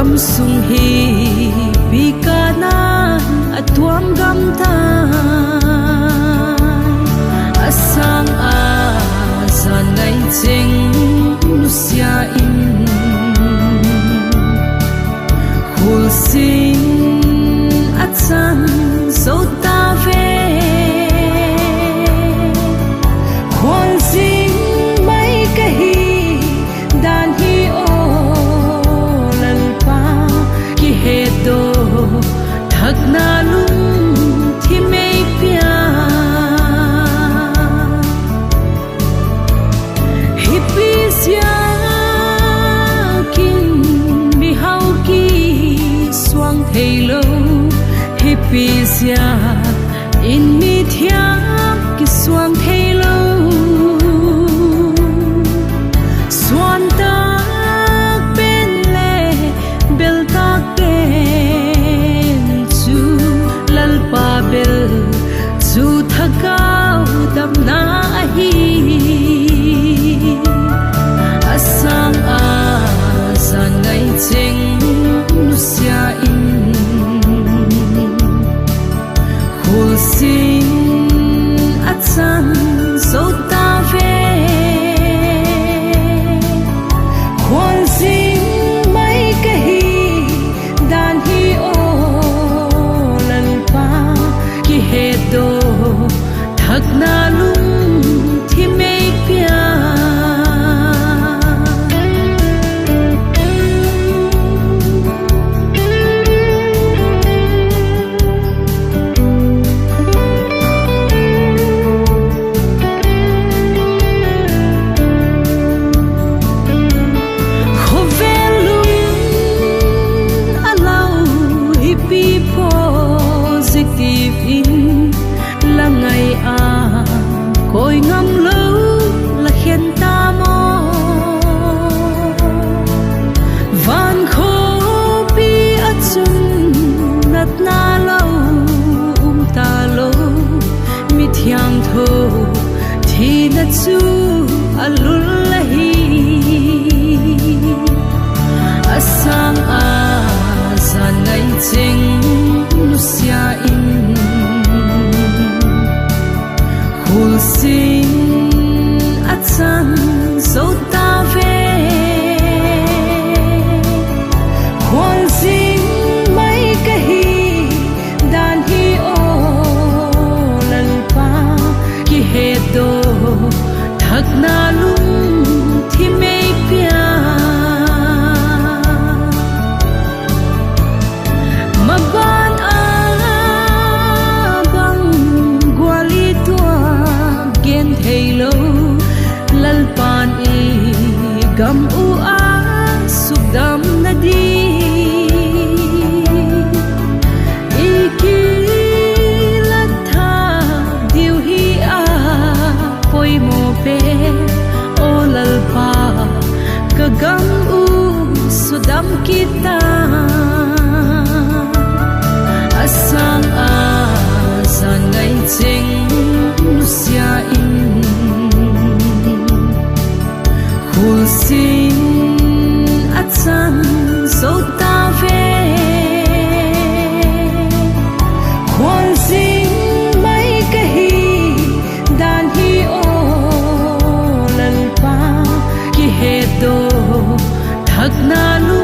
gam sung hi bikana atuam gam ta asang a san ngai ching sia in khul sin atsan so ta ve khol sin mai ka hi dan hi o lal pa ki he do thak na lung thi mei pia hello hipisia in mi thiam ki suam hello swan ta pen le bel ta pen chu lal pa bel chu thakau dam na hi asang a san ngai ching sia in sin atsan so ta ve khol sin mai ka hi dan hi o lan pa ki he do thak na lung thi mei pia cội ngâm lâu là khen ta mò van khô bi ắt chung nát na lâu ta lâu mi thiang thô thì nát chu alul lahi asang a san ngai ching sia in khul sin atsan so ta ve khol sin mai ka hi dan hi o lal pa ki he do thak na lung thi mei pia maban hello lal pan e gam u a sudam nadi iki latha diu hi a poi mo pe o lal pa ka gam u sudam kita asang a san ngai ching sia in khul sin atsan so ta ve khol sin mai ka hi dan hi o lal pa ki he do thak na lu